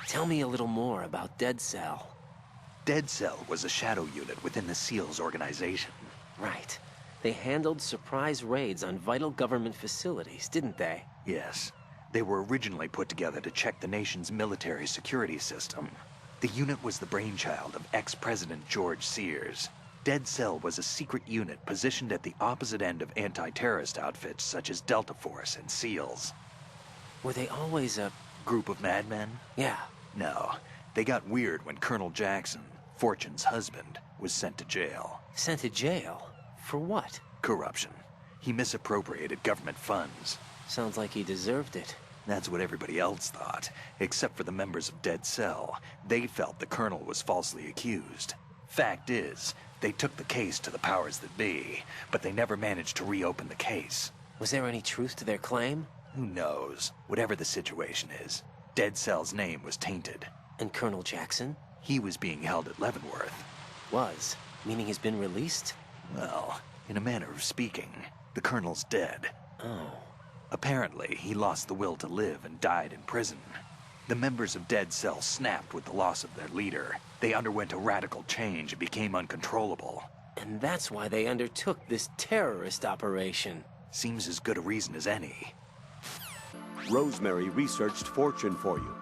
Tell me a little more about Dead Cell. Dead Cell was a shadow unit within the SEALs organization. Right. They handled surprise raids on vital government facilities, didn't they? Yes. They were originally put together to check the nation's military security system. The unit was the brainchild of ex-President George Sears. Dead Cell was a secret unit positioned at the opposite end of anti-terrorist outfits such as Delta Force and SEALs. Were they always a... Group of madmen? Yeah. No. They got weird when Colonel Jackson, Fortune's husband, was sent to jail. Sent to jail? For what? Corruption. He misappropriated government funds. Sounds like he deserved it. That's what everybody else thought, except for the members of Dead Cell. They felt the colonel was falsely accused. Fact is, they took the case to the powers that be, but they never managed to reopen the case. Was there any truth to their claim? Who knows? Whatever the situation is, Dead Cell's name was tainted. And Colonel Jackson? He was being held at Leavenworth. Was? Meaning he's been released? Well, in a manner of speaking, the colonel's dead. Oh. Apparently, he lost the will to live and died in prison. The members of Dead Cell snapped with the loss of their leader. They underwent a radical change and became uncontrollable. And that's why they undertook this terrorist operation. Seems as good a reason as any. Rosemary researched Fortune for you.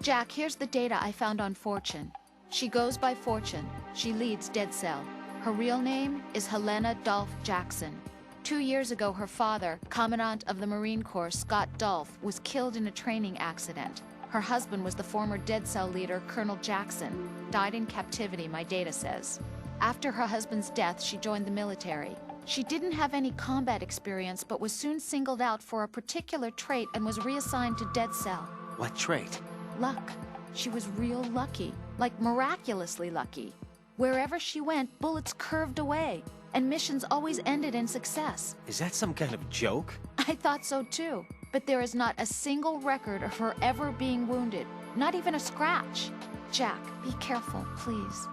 Jack, here's the data I found on Fortune. She goes by Fortune. She leads Dead Cell. Her real name is Helena Dolph Jackson. 2 years ago, her father, Commandant of the Marine Corps, Scott Dolph, was killed in a training accident. Her husband was the former Dead Cell leader, Colonel Jackson. Died in captivity, my data says. After her husband's death, she joined the military. She didn't have any combat experience, but was soon singled out for a particular trait and was reassigned to Dead Cell. What trait? Luck. She was real lucky, like miraculously lucky. Wherever she went, bullets curved away, and missions always ended in success. Is that some kind of joke? I thought so too, but there is not a single record of her ever being wounded, not even a scratch. Jack, be careful, please.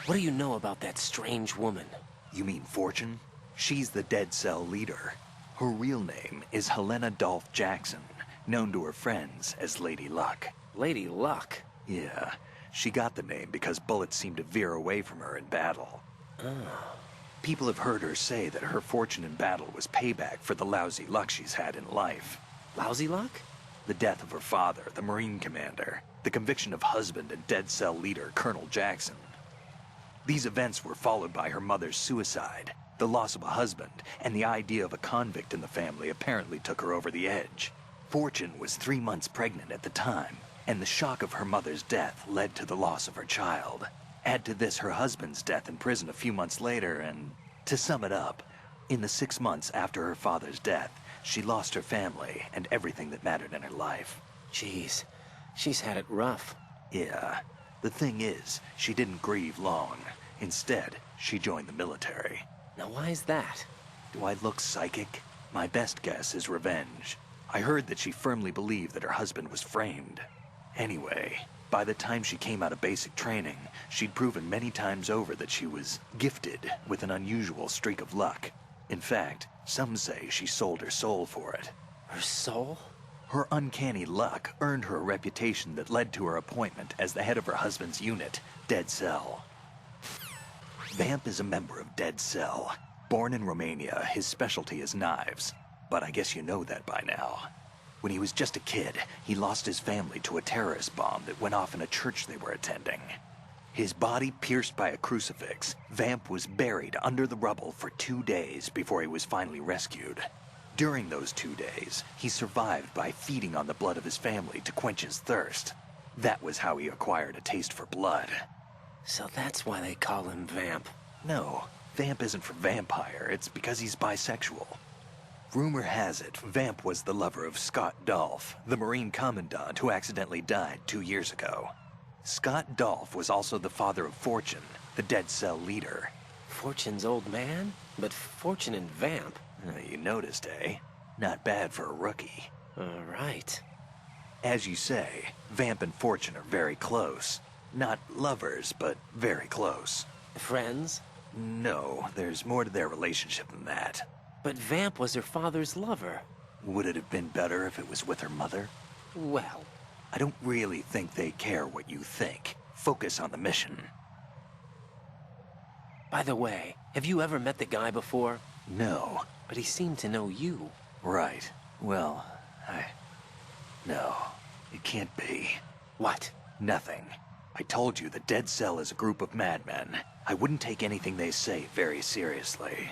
What do you know about that strange woman? You mean Fortune? She's the Dead Cell leader. Her real name is Helena Dolph Jackson, known to her friends as Lady Luck. Lady Luck? Yeah, she got the name because bullets seemed to veer away from her in battle. Oh. People have heard her say that her fortune in battle was payback for the lousy luck she's had in life. Lousy luck? The death of her father, the Marine commander, the conviction of husband and Dead Cell leader Colonel Jackson. These events were followed by her mother's suicide. The loss of a husband and the idea of a convict in the family apparently took her over the edge. Fortune was 3 months pregnant at the time, and the shock of her mother's death led to the loss of her child. Add to this her husband's death in prison a few months later, and to sum it up, in the 6 months after her father's death, she lost her family and everything that mattered in her life. Jeez, she's had it rough. Yeah. The thing is, she didn't grieve long. Instead, she joined the military. Now why is that? Do I look psychic? My best guess is revenge. I heard that she firmly believed that her husband was framed. Anyway, by the time she came out of basic training, she'd proven many times over that she was gifted with an unusual streak of luck. In fact, some say she sold her soul for it. Her soul? Her uncanny luck earned her a reputation that led to her appointment as the head of her husband's unit, Dead Cell. Vamp is a member of Dead Cell. Born in Romania, his specialty is knives. But I guess you know that by now. When he was just a kid, he lost his family to a terrorist bomb that went off in a church they were attending. His body pierced by a crucifix, Vamp was buried under the rubble for 2 days before he was finally rescued. During those 2 days, he survived by feeding on the blood of his family to quench his thirst. That was how he acquired a taste for blood. So that's why they call him Vamp. No, Vamp isn't for vampire, it's because he's bisexual. Rumor has it, Vamp was the lover of Scott Dolph, the Marine Commandant who accidentally died 2 years ago. Scott Dolph was also the father of Fortune, the Dead Cell leader. Fortune's old man? But Fortune and Vamp? You noticed, eh? Not bad for a rookie. All right. As you say, Vamp and Fortune are very close. Not lovers, but very close. Friends? No, there's more to their relationship than that. But Vamp was her father's lover. Would it have been better if it was with her mother? Well, I don't really think they care what you think. Focus on the mission. By the way, have you ever met the guy before? No. But he seemed to know you. Right. Well, No, it can't be. What? Nothing. I told you the Dead Cell is a group of madmen. I wouldn't take anything they say very seriously.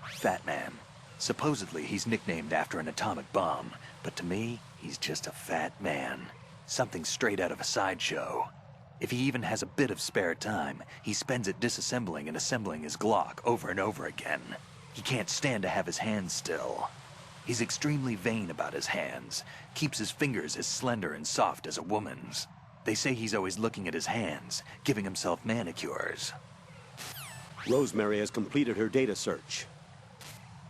Fat Man. Supposedly he's nicknamed after an atomic bomb, but to me, he's just a fat man. Something straight out of a sideshow. If he even has a bit of spare time, he spends it disassembling and assembling his Glock over and over again. He can't stand to have his hands still. He's extremely vain about his hands, keeps his fingers as slender and soft as a woman's. They say he's always looking at his hands, giving himself manicures. Rosemary has completed her data search.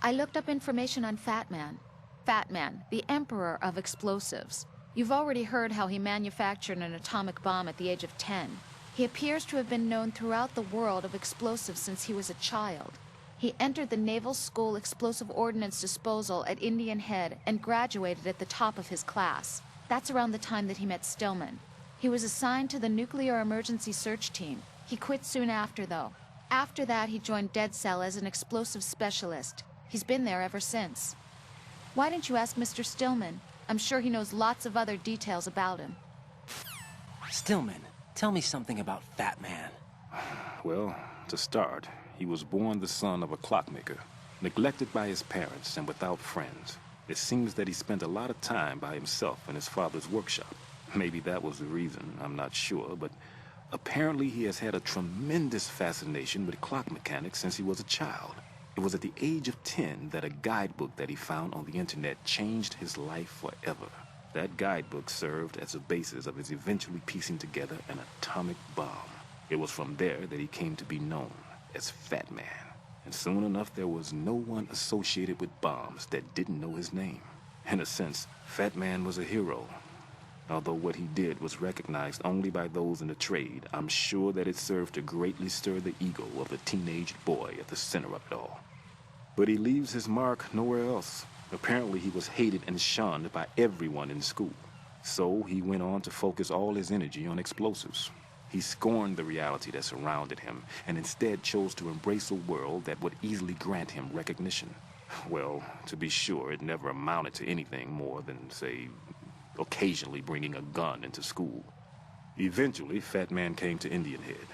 I looked up information on Fat Man. Fat Man, the emperor of explosives. You've already heard how he manufactured an atomic bomb at the age of 10. He appears to have been known throughout the world of explosives since he was a child. He entered the Naval School Explosive Ordnance Disposal at Indian Head and graduated at the top of his class. That's around the time that he met Stillman. He was assigned to the Nuclear Emergency Search Team. He quit soon after, though. After that, he joined Dead Cell as an explosive specialist. He's been there ever since. Why didn't you ask Mr. Stillman? I'm sure he knows lots of other details about him. Stillman, tell me something about Fat Man. Well, to start, he was born the son of a clockmaker, neglected by his parents and without friends. It seems that he spent a lot of time by himself in his father's workshop. Maybe that was the reason, I'm not sure, but apparently he has had a tremendous fascination with clock mechanics since he was a child. It was at the age of 10 that a guidebook that he found on the internet changed his life forever. That guidebook served as the basis of his eventually piecing together an atomic bomb. It was from there that he came to be known as Fat Man. And soon enough, there was no one associated with bombs that didn't know his name. In a sense, Fat Man was a hero. Although what he did was recognized only by those in the trade, I'm sure that it served to greatly stir the ego of the teenage boy at the center of it all. But he leaves his mark nowhere else. Apparently he was hated and shunned by everyone in school. So he went on to focus all his energy on explosives. He scorned the reality that surrounded him and instead chose to embrace a world that would easily grant him recognition. Well, to be sure, it never amounted to anything more than, say, occasionally bringing a gun into school. Eventually, Fat Man came to Indian Head,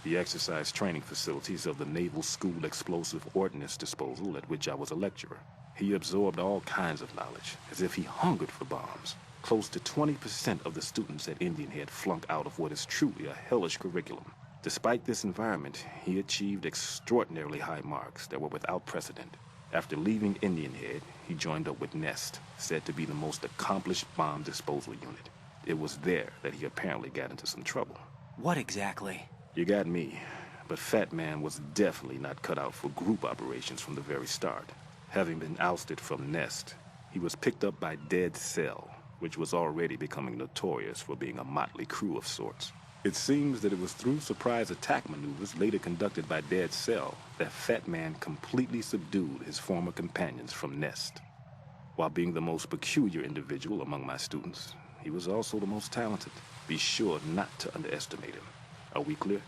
the exercise training facilities of the Naval School Explosive Ordnance Disposal, at which I was a lecturer. He absorbed all kinds of knowledge, as if he hungered for bombs. Close to 20% of the students at Indian Head flunk out of what is truly a hellish curriculum. Despite this environment, he achieved extraordinarily high marks that were without precedent. After leaving Indian Head, he joined up with N.S.P, said to be the most accomplished bomb disposal unit. It was there that he apparently got into some trouble. What exactly? You got me, but Fat Man was definitely not cut out for group operations from the very start. Having been ousted from N.S.P, he was picked up by Dead Cell, which was already becoming notorious for being a motley crew of sorts. It seems that it was through surprise attack maneuvers later conducted by Dead Cell that Fat Man completely subdued his former companions from N.S.P. While being the most peculiar individual among my students, he was also the most talented. Be sure not to underestimate him. Are we clear?